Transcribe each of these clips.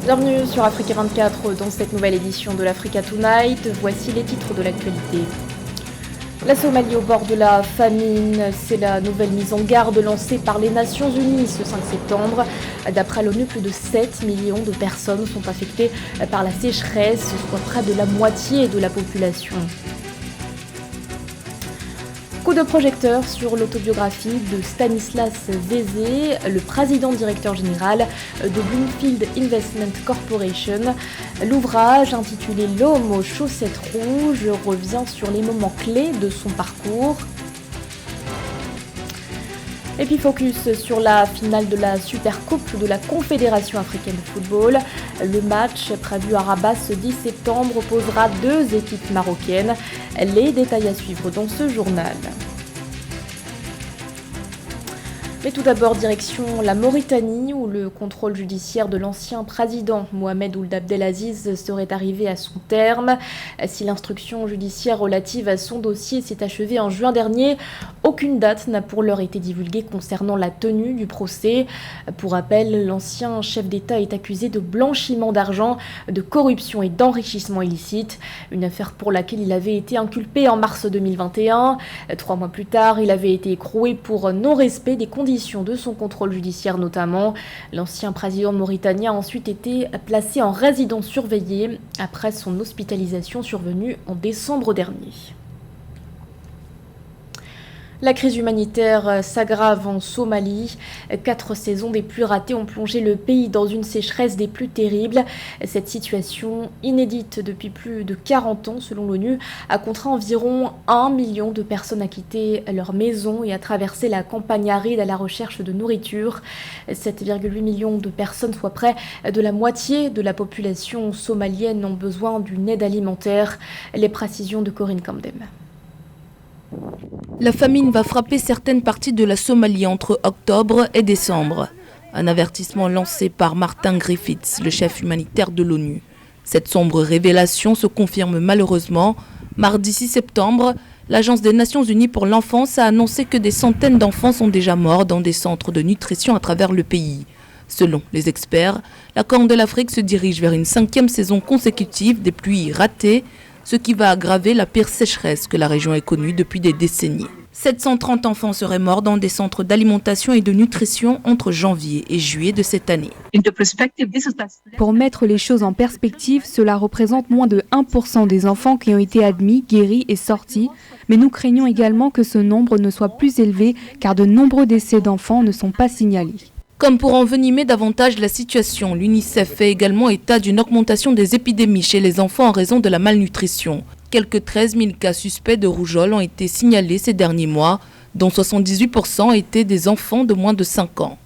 Bienvenue sur Africa 24 dans cette nouvelle édition de l'Africa Tonight. Voici les titres de l'actualité. La Somalie au bord de la famine, c'est la nouvelle mise en garde lancée par les Nations Unies ce 5 septembre. D'après l'ONU, plus de 7 millions de personnes sont affectées par la sécheresse, soit près de la moitié de la population. Coup de projecteur sur l'autobiographie de Stanislas Zézé, le président-directeur général de Bloomfield Investment Corporation. L'ouvrage, intitulé « L'homme aux chaussettes rouges », revient sur les moments clés de son parcours. Et puis focus sur la finale de la Super Coupe de la Confédération africaine de football. Le match prévu à Rabat ce 10 septembre opposera deux équipes marocaines. Les détails à suivre dans ce journal. Mais tout d'abord, direction la Mauritanie, où le contrôle judiciaire de l'ancien président Mohamed Ould Abdelaziz serait arrivé à son terme. Si l'instruction judiciaire relative à son dossier s'est achevée en juin dernier, aucune date n'a pour l'heure été divulguée concernant la tenue du procès. Pour rappel, l'ancien chef d'État est accusé de blanchiment d'argent, de corruption et d'enrichissement illicite, une affaire pour laquelle il avait été inculpé en mars 2021. 3 mois plus tard, il avait été écroué pour non-respect des conditions de son contrôle judiciaire notamment. L'ancien président mauritanien a ensuite été placé en résidence surveillée après son hospitalisation survenue en décembre dernier. La crise humanitaire s'aggrave en Somalie. 4 saisons des pluies ratées ont plongé le pays dans une sécheresse des plus terribles. Cette situation, inédite depuis plus de 40 ans selon l'ONU, a contraint environ 1 million de personnes à quitter leur maison et à traverser la campagne aride à la recherche de nourriture. 7,8 millions de personnes, soit près de la moitié de la population somalienne, ont besoin d'une aide alimentaire. Les précisions de Corinne Kamdem. La famine va frapper certaines parties de la Somalie entre octobre et décembre. Un avertissement lancé par Martin Griffiths, le chef humanitaire de l'ONU. Cette sombre révélation se confirme malheureusement. Mardi 6 septembre, l'Agence des Nations Unies pour l'enfance a annoncé que des centaines d'enfants sont déjà morts dans des centres de nutrition à travers le pays. Selon les experts, la Corne de l'Afrique se dirige vers une 5e saison consécutive des pluies ratées, ce qui va aggraver la pire sécheresse que la région ait connue depuis des décennies. 730 enfants seraient morts dans des centres d'alimentation et de nutrition entre janvier et juillet de cette année. Pour mettre les choses en perspective, cela représente moins de 1% des enfants qui ont été admis, guéris et sortis. Mais nous craignons également que ce nombre ne soit plus élevé car de nombreux décès d'enfants ne sont pas signalés. Comme pour envenimer davantage la situation, l'UNICEF fait également état d'une augmentation des épidémies chez les enfants en raison de la malnutrition. Quelques 13 000 cas suspects de rougeole ont été signalés ces derniers mois, dont 78% étaient des enfants de moins de 5 ans.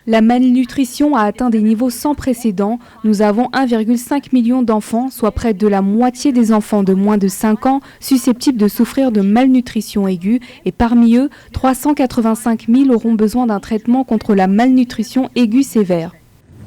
La malnutrition a atteint des niveaux sans précédent. Nous avons 1,5 million d'enfants, soit près de la moitié des enfants de moins de 5 ans susceptibles de souffrir de malnutrition aiguë. Et parmi eux, 385 000 auront besoin d'un traitement contre la malnutrition aiguë sévère.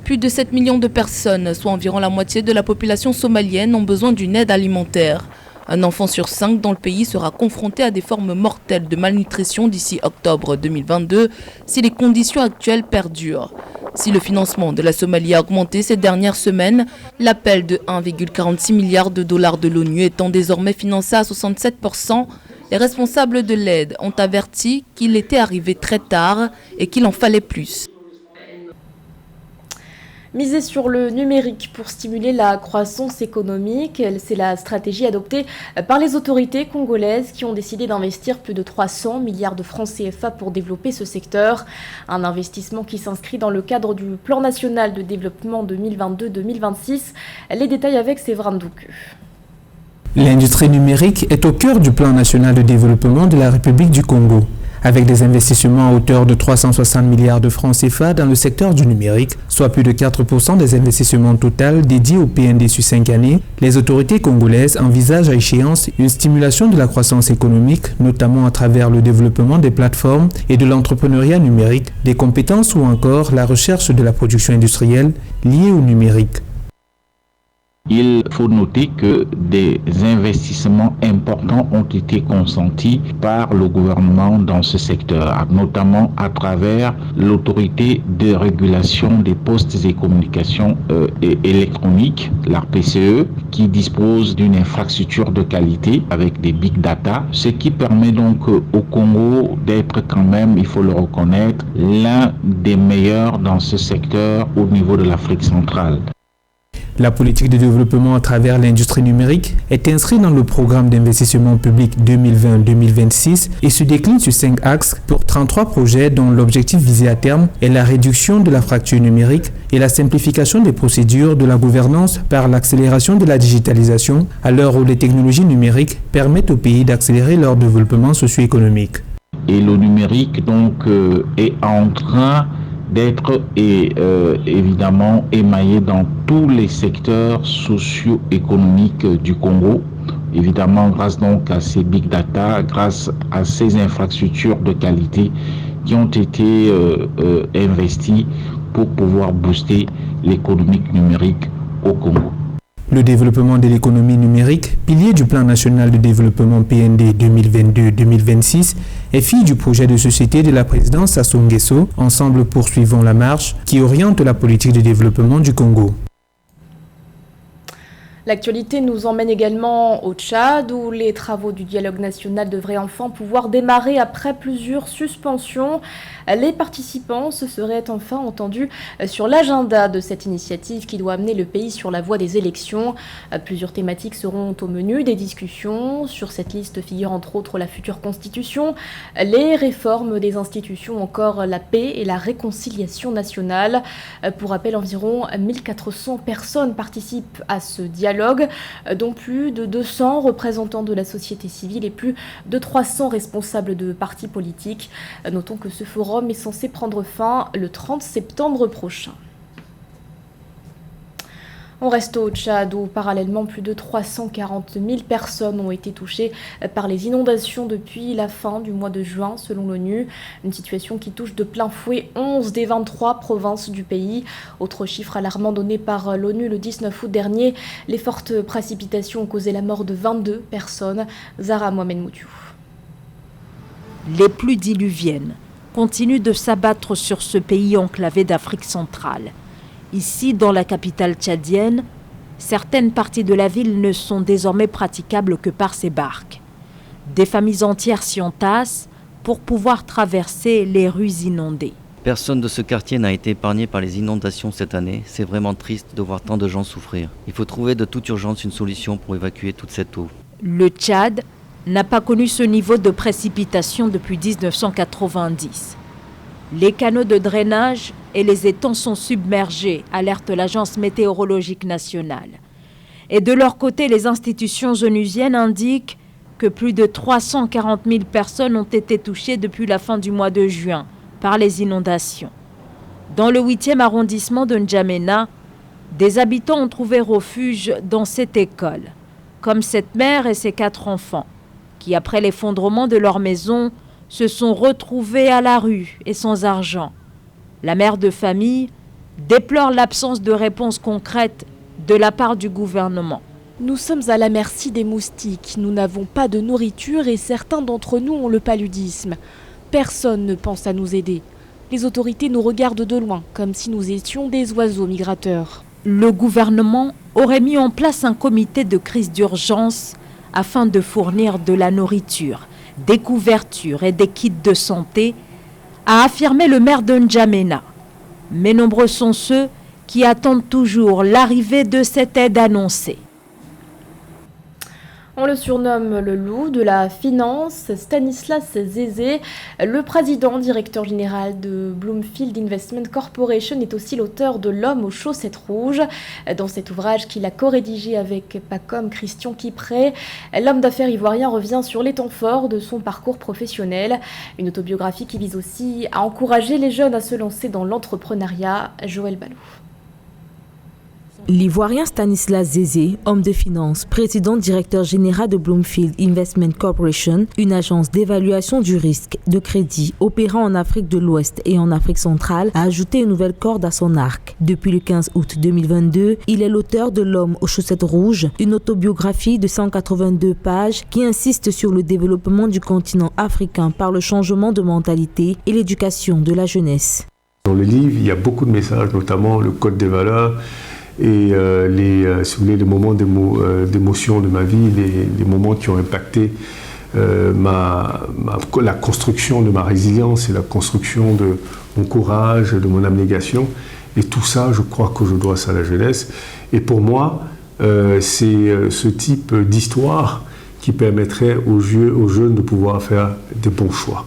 Plus de 7 millions de personnes, soit environ la moitié de la population somalienne, ont besoin d'une aide alimentaire. Un enfant sur 5 dans le pays sera confronté à des formes mortelles de malnutrition d'ici octobre 2022 si les conditions actuelles perdurent. Si le financement de la Somalie a augmenté ces dernières semaines, l'appel de 1,46 milliard de dollars de l'ONU étant désormais financé à 67%, les responsables de l'aide ont averti qu'il était arrivé très tard et qu'il en fallait plus. Miser sur le numérique pour stimuler la croissance économique, c'est la stratégie adoptée par les autorités congolaises qui ont décidé d'investir plus de 300 milliards de francs CFA pour développer ce secteur. Un investissement qui s'inscrit dans le cadre du plan national de développement 2022-2026. Les détails avec Séverin Douque. L'industrie numérique est au cœur du plan national de développement de la République du Congo. Avec des investissements à hauteur de 360 milliards de francs CFA dans le secteur du numérique, soit plus de 4% des investissements total dédiés au PND sur 5 années, les autorités congolaises envisagent à échéance une stimulation de la croissance économique, notamment à travers le développement des plateformes et de l'entrepreneuriat numérique, des compétences ou encore la recherche de la production industrielle liée au numérique. Il faut noter que des investissements importants ont été consentis par le gouvernement dans ce secteur, notamment à travers l'autorité de régulation des postes et communications électroniques, l'ARPCE, qui dispose d'une infrastructure de qualité avec des big data, ce qui permet donc au Congo d'être quand même, il faut le reconnaître, l'un des meilleurs dans ce secteur au niveau de l'Afrique centrale. La politique de développement à travers l'industrie numérique est inscrite dans le programme d'investissement public 2020-2026 et se décline sur 5 axes pour 33 projets dont l'objectif visé à terme est la réduction de la fracture numérique et la simplification des procédures de la gouvernance par l'accélération de la digitalisation à l'heure où les technologies numériques permettent aux pays d'accélérer leur développement socio-économique. Et le numérique donc est en train d'être évidemment émaillé dans tous les secteurs socio-économiques du Congo, évidemment grâce donc à ces big data, grâce à ces infrastructures de qualité qui ont été investies pour pouvoir booster l'économie numérique au Congo. Le développement de l'économie numérique, pilier du plan national de développement PND 2022-2026, est fille du projet de société de la présidence Sassou Nguesso, Ensemble poursuivons la marche, qui oriente la politique de développement du Congo. L'actualité nous emmène également au Tchad, où les travaux du dialogue national devraient enfin pouvoir démarrer après plusieurs suspensions. Les participants se seraient enfin entendus sur l'agenda de cette initiative qui doit amener le pays sur la voie des élections. Plusieurs thématiques seront au menu des discussions. Sur cette liste figure entre autres la future constitution, les réformes des institutions, encore la paix et la réconciliation nationale. Pour rappel, environ 1400 personnes participent à ce dialogue, dont plus de 200 représentants de la société civile et plus de 300 responsables de partis politiques. Notons que ce forum est censé prendre fin le 30 septembre prochain. On reste au Tchad où parallèlement plus de 340 000 personnes ont été touchées par les inondations depuis la fin du mois de juin selon l'ONU. Une situation qui touche de plein fouet 11 des 23 provinces du pays. Autre chiffre alarmant donné par l'ONU le 19 août dernier, les fortes précipitations ont causé la mort de 22 personnes. Zahra Mohamed Moutiou. Les pluies diluviennes continuent de s'abattre sur ce pays enclavé d'Afrique centrale. Ici, dans la capitale tchadienne, certaines parties de la ville ne sont désormais praticables que par ces barques. Des familles entières s'y entassent pour pouvoir traverser les rues inondées. Personne de ce quartier n'a été épargné par les inondations cette année. C'est vraiment triste de voir tant de gens souffrir. Il faut trouver de toute urgence une solution pour évacuer toute cette eau. Le Tchad n'a pas connu ce niveau de précipitation depuis 1990. Les canaux de drainage et les étangs sont submergés, alerte l'Agence météorologique nationale. Et de leur côté, les institutions onusiennes indiquent que plus de 340 000 personnes ont été touchées depuis la fin du mois de juin par les inondations. Dans le 8e arrondissement de N'Djamena, des habitants ont trouvé refuge dans cette école, comme cette mère et ses 4 enfants, qui après l'effondrement de leur maison, se sont retrouvés à la rue et sans argent. La mère de famille déplore l'absence de réponse concrète de la part du gouvernement. Nous sommes à la merci des moustiques, nous n'avons pas de nourriture et certains d'entre nous ont le paludisme. Personne ne pense à nous aider. Les autorités nous regardent de loin, comme si nous étions des oiseaux migrateurs. Le gouvernement aurait mis en place un comité de crise d'urgence afin de fournir de la nourriture, des couvertures et des kits de santé, a affirmé le maire de N'Djamena. Mais nombreux sont ceux qui attendent toujours l'arrivée de cette aide annoncée. On le surnomme le loup de la finance. Stanislas Zézé, le président directeur général de Bloomfield Investment Corporation, est aussi l'auteur de L'homme aux chaussettes rouges. Dans cet ouvrage qu'il a co-rédigé avec Pacom Christian Kipré, l'homme d'affaires ivoirien revient sur les temps forts de son parcours professionnel. Une autobiographie qui vise aussi à encourager les jeunes à se lancer dans l'entrepreneuriat. Joël Balou. L'Ivoirien Stanislas Zézé, homme de finance, président directeur général de Bloomfield Investment Corporation, une agence d'évaluation du risque de crédit opérant en Afrique de l'Ouest et en Afrique centrale, a ajouté une nouvelle corde à son arc. Depuis le 15 août 2022, il est l'auteur de L'homme aux chaussettes rouges, une autobiographie de 182 pages qui insiste sur le développement du continent africain par le changement de mentalité et l'éducation de la jeunesse. Dans le livre, il y a beaucoup de messages, notamment le code des valeurs, et si vous voulez, les moments d'émotion de ma vie, les moments qui ont impacté la construction de ma résilience et la construction de mon courage, de mon abnégation. Et tout ça, je crois que je dois ça à la jeunesse. Et pour moi, c'est ce type d'histoire qui permettrait aux jeunes de pouvoir faire de bons choix.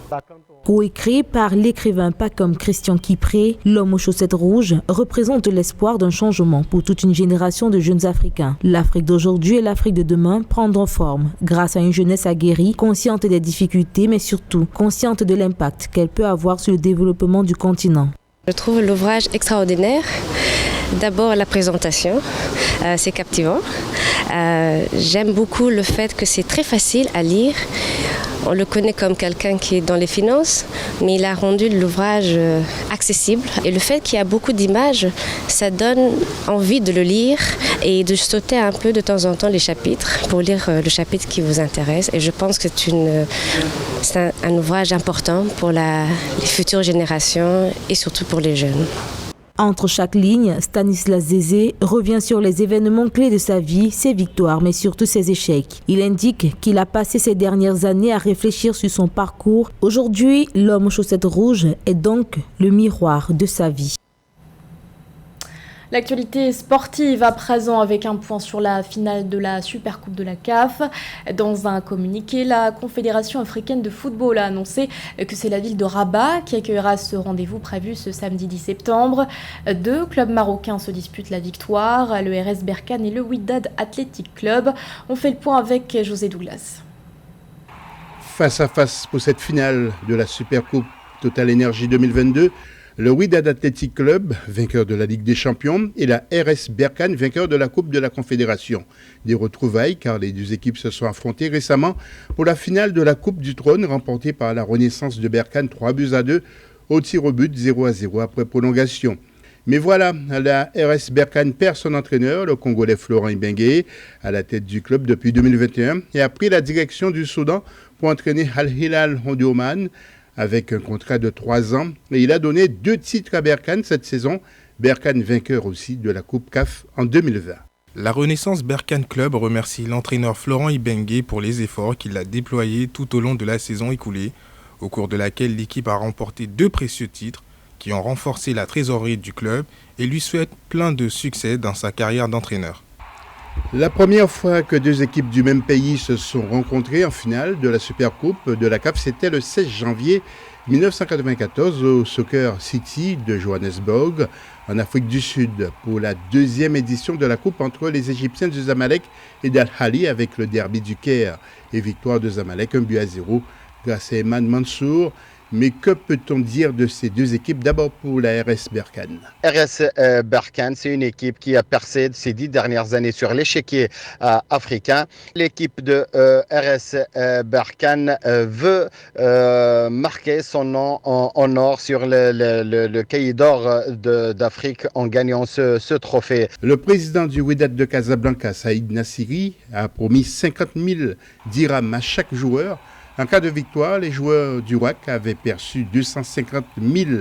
Coécrit par l'écrivain Pacom Christian Kipré, L'homme aux chaussettes rouges représente l'espoir d'un changement pour toute une génération de jeunes Africains. L'Afrique d'aujourd'hui et l'Afrique de demain prendront forme grâce à une jeunesse aguerrie, consciente des difficultés, mais surtout consciente de l'impact qu'elle peut avoir sur le développement du continent. Je trouve l'ouvrage extraordinaire. D'abord la présentation, c'est captivant. J'aime beaucoup le fait que c'est très facile à lire. On le connaît comme quelqu'un qui est dans les finances, mais il a rendu l'ouvrage accessible. Et le fait qu'il y a beaucoup d'images, ça donne envie de le lire et de sauter un peu de temps en temps les chapitres pour lire le chapitre qui vous intéresse. Et je pense que c'est un ouvrage important pour les futures générations et surtout pour les jeunes. Entre chaque ligne, Stanislas Zézé revient sur les événements clés de sa vie, ses victoires, mais surtout ses échecs. Il indique qu'il a passé ces dernières années à réfléchir sur son parcours. Aujourd'hui, l'homme aux chaussettes rouges est donc le miroir de sa vie. L'actualité sportive à présent avec un point sur la finale de la Supercoupe de la CAF. Dans un communiqué, la Confédération africaine de football a annoncé que c'est la ville de Rabat qui accueillera ce rendez-vous prévu ce samedi 10 septembre. 2 clubs marocains se disputent la victoire, le RS Berkane et le Wydad Athletic Club. On fait le point avec José Douglas. Face à face pour cette finale de la Supercoupe Total Energy 2022, le Wydad Athletic Club, vainqueur de la Ligue des Champions, et la RS Berkane, vainqueur de la Coupe de la Confédération. Des retrouvailles car les deux équipes se sont affrontées récemment pour la finale de la Coupe du Trône remportée par la Renaissance de Berkane 3-2 au tir au but 0-0 après prolongation. Mais voilà, la RS Berkane perd son entraîneur, le Congolais Florent Ibenge, à la tête du club depuis 2021 et a pris la direction du Soudan pour entraîner Al Hilal Omdurman avec un contrat de 3 ans. Et il a donné 2 titres à Berkane cette saison. Berkane vainqueur aussi de la Coupe CAF en 2020. La Renaissance Berkane Club remercie l'entraîneur Florent Ibenge pour les efforts qu'il a déployés tout au long de la saison écoulée, au cours de laquelle l'équipe a remporté 2 précieux titres qui ont renforcé la trésorerie du club et lui souhaite plein de succès dans sa carrière d'entraîneur. La première fois que 2 équipes du même pays se sont rencontrées en finale de la Supercoupe de la CAF, c'était le 16 janvier 1994 au Soccer City de Johannesburg, en Afrique du Sud, pour la 2e édition de la Coupe entre les Égyptiens de Zamalek et d'Al Ahly avec le derby du Caire et victoire de Zamalek 1-0 grâce à Eman Mansour. Mais que peut-on dire de ces 2 équipes? D'abord pour la RS Berkane. RS Berkane, c'est une équipe qui a percé ces 10 dernières années sur l'échiquier africain. L'équipe de RS Berkane veut marquer son nom en or sur le cahier d'or d'Afrique en gagnant ce trophée. Le président du Wydad de Casablanca, Saïd Nassiri, a promis 50 000 dirhams à chaque joueur. En cas de victoire, les joueurs du WAC avaient perçu 250 000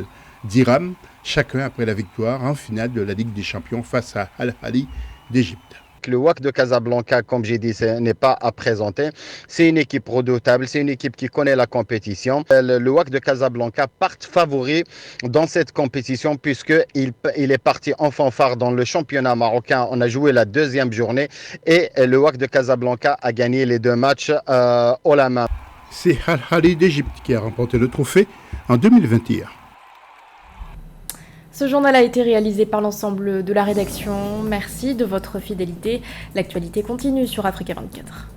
dirhams chacun après la victoire en finale de la Ligue des Champions face à Al Ahly d'Égypte. Le WAC de Casablanca, comme j'ai dit, ce n'est pas à présenter. C'est une équipe redoutable, c'est une équipe qui connaît la compétition. Le WAC de Casablanca part favori dans cette compétition puisqu'il est parti en fanfare dans le championnat marocain. On a joué la 2e journée et le WAC de Casablanca a gagné les 2 matchs haut la main. C'est Al Ahly d'Égypte qui a remporté le trophée en 2021. Ce journal a été réalisé par l'ensemble de la rédaction. Merci de votre fidélité. L'actualité continue sur Africa 24.